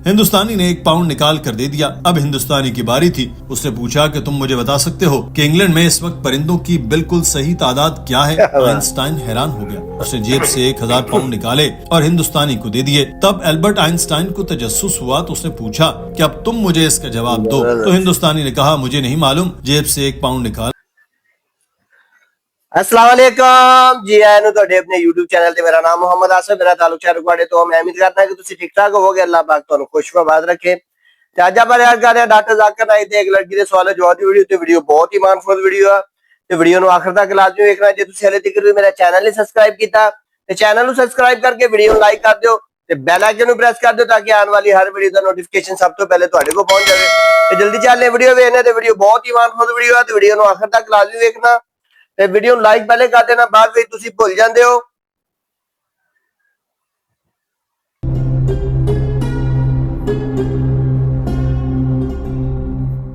ہندوستانی نے 1 پاؤنڈ نکال کر دے دیا۔ اب ہندوستانی کی باری تھی۔ اس نے پوچھا کہ تم مجھے بتا سکتے ہو کہ انگلینڈ میں اس وقت پرندوں کی بالکل صحیح تعداد کیا ہے؟ آئنسٹائن حیران ہو گیا۔ اس نے جیب سے 1000 پاؤنڈ نکالے اور ہندوستانی کو دے دیے۔ تب البرٹ آئنسٹائن کو تجسس ہوا تو اس نے پوچھا کہ اب تم مجھے اس کا جواب دو۔ تو ہندوستانی نے کہا مجھے نہیں معلوم، جیب سے 1 پاؤنڈ نکال۔ السلام علیکم جی آئے تھوڑے اپنے یوٹیوب چینل تے۔ میرا نام محمد آصف، میرا تعلق شہرکواڑے تو۔ میں امید کرتا ہوں کہ تسی ٹھیک ٹھاک ہوگے، اللہ پاک تانوں خوش و آباد رکھے۔ اج آپ یاد کر رہے ہیں ڈاکٹر ذاکر نائک تے ایک لڑکی دے سوال جواب دی ویڈیو تے۔ ویڈیو بہت ہی مانفول ویڈیو ہے تے ویڈیو نو آخر تک لازمی ویکھنا۔ جے تسی ہلے تک میرا چینل نہیں سبسکرائب کیتا تے چینل نو سبسکرائب کر کے ویڈیو لائک کر دیو تے بیل آئیکن نو پریس کر دیو تاکہ آنے والی ہر ویڈیو دا نوٹیفیکیشن سب تو پہلے تواڈے کو پہنچ جاوے۔ تے جلدی چلے ویڈیو ویکھنے تے ویڈیو بہت ہی مانفول ویڈیو ہے تے ویڈیو نو آخر تک لازمی ویکھنا تے ویڈیو لائک پہلے کر دینا، بعد وچ تسی بھول جاندے ہو۔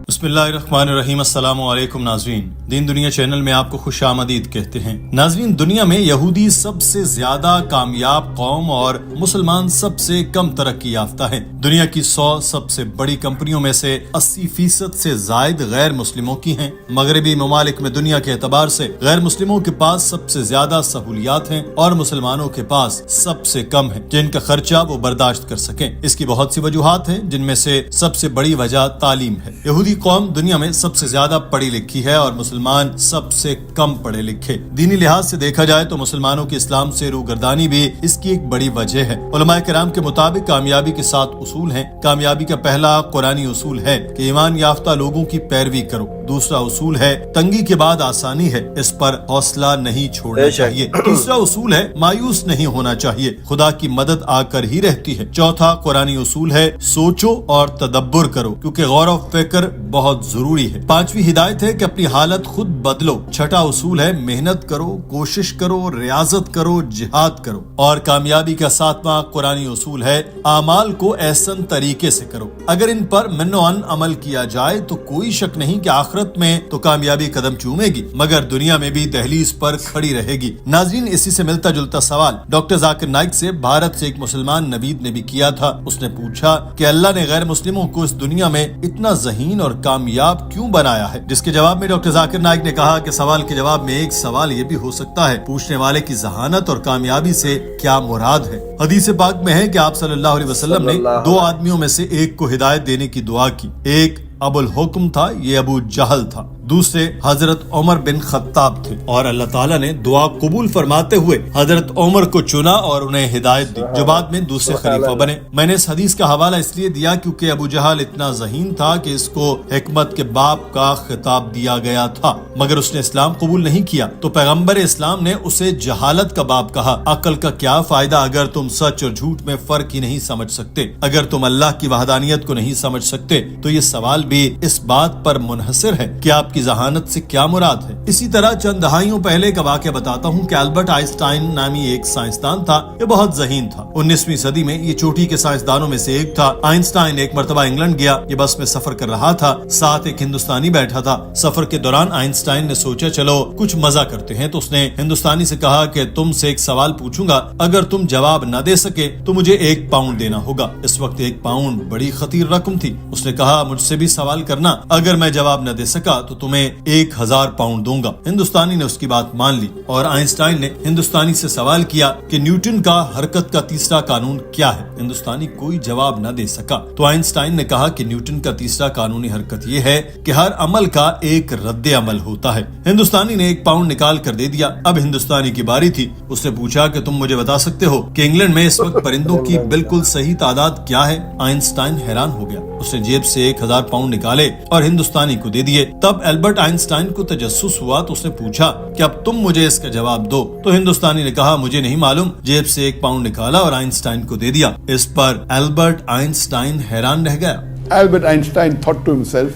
بسم اللہ الرحمن الرحیم۔ السلام علیکم ناظرین، دین دنیا چینل میں آپ کو خوش آمدید کہتے ہیں۔ ناظرین، دنیا میں یہودی سب سے زیادہ کامیاب قوم اور مسلمان سب سے کم ترقی یافتہ ہیں۔ دنیا کی 100 سب سے بڑی کمپنیوں میں سے 80% سے زائد غیر مسلموں کی ہیں۔ مغربی ممالک میں دنیا کے اعتبار سے غیر مسلموں کے پاس سب سے زیادہ سہولیات ہیں اور مسلمانوں کے پاس سب سے کم ہیں جن کا خرچہ وہ برداشت کر سکیں۔ اس کی بہت سی وجوہات ہیں جن میں سے سب سے بڑی وجہ تعلیم ہے۔ یہودی قوم دنیا میں سب سے زیادہ پڑھی لکھی ہے اور مسلمان سب سے کم پڑھے لکھے۔ دینی لحاظ سے دیکھا جائے تو مسلمانوں کی اسلام سے روگردانی بھی اس کی ایک بڑی وجہ ہے۔ علماء کرام کے مطابق کامیابی کے 7 اصول ہیں۔ کامیابی کا پہلا قرآنی اصول ہے کہ ایمان یافتہ لوگوں کی پیروی کرو۔ دوسرا اصول ہے تنگی کے بعد آسانی ہے، اس پر حوصلہ نہیں چھوڑنا چاہیے۔ تیسرا اصول ہے مایوس نہیں ہونا چاہیے، خدا کی مدد آ کر ہی رہتی ہے۔ چوتھا قرآنی اصول ہے سوچو اور تدبر کرو کیونکہ غور و فکر بہت ضروری ہے۔ پانچویں ہدایت ہے کہ اپنی حالت خود بدلو۔ چھٹا اصول ہے محنت کرو، کوشش کرو، ریاضت کرو، جہاد کرو۔ اور کامیابی کا 7واں قرآنی اصول ہے اعمال کو احسن طریقے سے کرو۔ اگر ان پر منوعن عمل کیا جائے تو کوئی شک نہیں کہ آخرت میں تو کامیابی قدم چومے گی مگر دنیا میں بھی دہلیز پر کھڑی رہے گی۔ ناظرین، اسی سے ملتا جلتا سوال ڈاکٹر ذاکر نائک سے بھارت سے ایک مسلمان نوید نے بھی کیا تھا۔ اس نے پوچھا کہ اللہ نے غیر مسلموں کو اس دنیا میں اتنا ذہین اور کامیاب کیوں بنایا ہے؟ جس کے جواب میں ڈاکٹر ذاکر نائک نے کہا کہ سوال کے جواب میں ایک سوال یہ بھی ہو سکتا ہے پوچھنے والے کی ذہانت اور کامیابی سے کیا مراد ہے۔ حدیث پاک میں ہے کہ آپ صلی اللہ علیہ وسلم نے 2 آدمیوں میں سے ایک کو ہدایت دینے کی دعا کی۔ ایک ابو الحکم تھا، یہ ابو جہل تھا۔ دوسرے حضرت عمر بن خطاب تھے اور اللہ تعالیٰ نے دعا قبول فرماتے ہوئے حضرت عمر کو چنا اور انہیں ہدایت دی جو بعد میں دوسرے خلیفہ بنے۔ میں نے اس حدیث کا حوالہ اس لیے دیا کیونکہ ابو جہل اتنا ذہین تھا کہ اس کو حکمت کے باپ کا خطاب دیا گیا تھا مگر اس نے اسلام قبول نہیں کیا تو پیغمبر اسلام نے اسے جہالت کا باپ کہا۔ عقل کا کیا فائدہ اگر تم سچ اور جھوٹ میں فرق ہی نہیں سمجھ سکتے، اگر تم اللہ کی وحدانیت کو نہیں سمجھ سکتے تو یہ سوال بھی اس بات پر منحصر ہے کہ آپ کی ذہانت سے کیا مراد ہے۔ اسی طرح چند دہائیوں پہلے کا واقعہ بتاتا ہوں کہ البرٹ آئنسٹائن نامی ایک سائنسدان تھا، یہ بہت ذہین تھا۔ 19ویں صدی میں یہ چوٹی کے سائنسدانوں میں سے ایک تھا۔ آئنسٹائن ایک مرتبہ انگلینڈ گیا، یہ بس میں سفر کر رہا تھا، ساتھ ایک ہندوستانی بیٹھا تھا۔ سفر کے دوران آئنسٹائن نے سوچا چلو کچھ مزہ کرتے ہیں، تو اس نے ہندوستانی سے کہا کہ تم سے ایک سوال پوچھوں گا، اگر تم جواب نہ دے سکے تو مجھے 1 پاؤنڈ دینا ہوگا۔ اس وقت 1 پاؤنڈ بڑی خطیر رقم تھی۔ اس نے کہا مجھ سے بھی سوال کرنا، اگر میں جواب نہ دے سکا تو تمہیں 1000 پاؤنڈ دوں گا۔ ہندوستانی نے اس کی بات مان لی اور آئنسٹائن نے ہندوستانی سے سوال کیا کہ نیوٹن کا حرکت کا تیسرا قانون کیا ہے؟ ہندوستانی کوئی جواب نہ دے سکا تو آئنسٹائن نے کہا کہ نیوٹن کا تیسرا قانونی حرکت یہ ہے کہ ہر عمل کا ایک رد عمل ہوتا ہے۔ ہندوستانی نے 1 پاؤنڈ نکال کر دے دیا۔ اب ہندوستانی کی باری تھی۔ اس نے پوچھا کہ تم مجھے بتا سکتے ہو کہ انگلینڈ میں اس وقت پرندوں کی بالکل صحیح تعداد کیا ہے؟ آئنسٹائن حیران ہو گیا۔ اس نے جیب سے 1000 پاؤنڈ نکالے اور ہندوستانی کو دے دیے۔ تب البرٹ آئنسٹائن کو تجسس ہوا تو اس نے پوچھا کہ اب تم مجھے اس کا جواب دو۔ تو ہندوستانی نے کہا مجھے نہیں معلوم، جیب سے 1 پاؤنڈ نکالا اور آئنسٹائن کو دے دیا۔ اس پر البرٹ آئنسٹائن حیران رہ گیا۔ Albert Einstein thought to himself,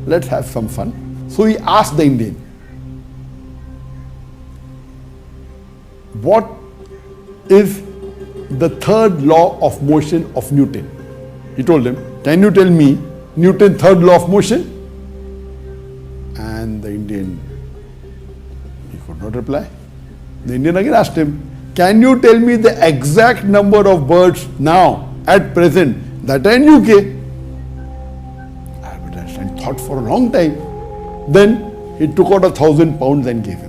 let's have some fun. So he asked the Indian, what is the third law of motion of Newton? He told him, can you tell me Newton's third law of motion? And the Indian, he could not reply. The Indian again asked him, can you tell me the exact number of birds now at present that time in UK. Albert Einstein thought for a long time. Then he took out £1,000 and gave him.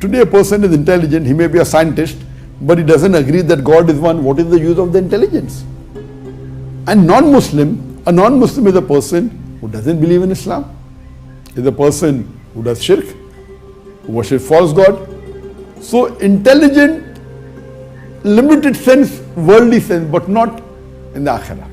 Today a person is intelligent, he may be a scientist, but he doesn't agree that God is one. What is the use of the intelligence? And a non-Muslim is a person who doesn't believe in Islam, is a person who does shirk, who worships false God. So intelligent, limited sense, worldly sense, but not in the akhirah.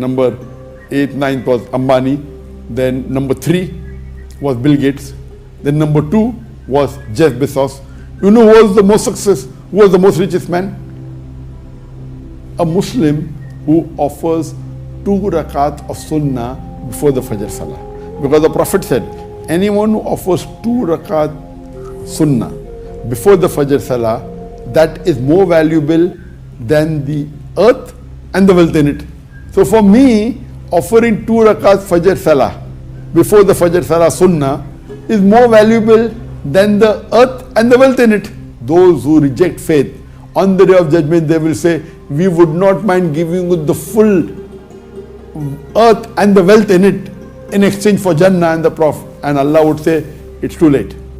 Number 8, 9 was Ambani, then number 3 was Bill Gates, then number 2 was Jeff Bezos. You know who was the most success? Who was the most richest man? A Muslim who offers 2 rakat of sunnah before the Fajr Salah. Because the Prophet said, anyone who offers 2 rakat sunnah before the Fajr Salah, that is more valuable than the earth and the wealth in it. So for me, offering 2 rakat Fajr Salah before the Fajr Salah sunnah is more valuable than the earth and the wealth in it. Those who reject faith, on the day of judgment, they will say, we would not mind giving you the full earth and the wealth in it in exchange for Jannah and the Prophet. And Allah would say, it's too late.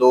2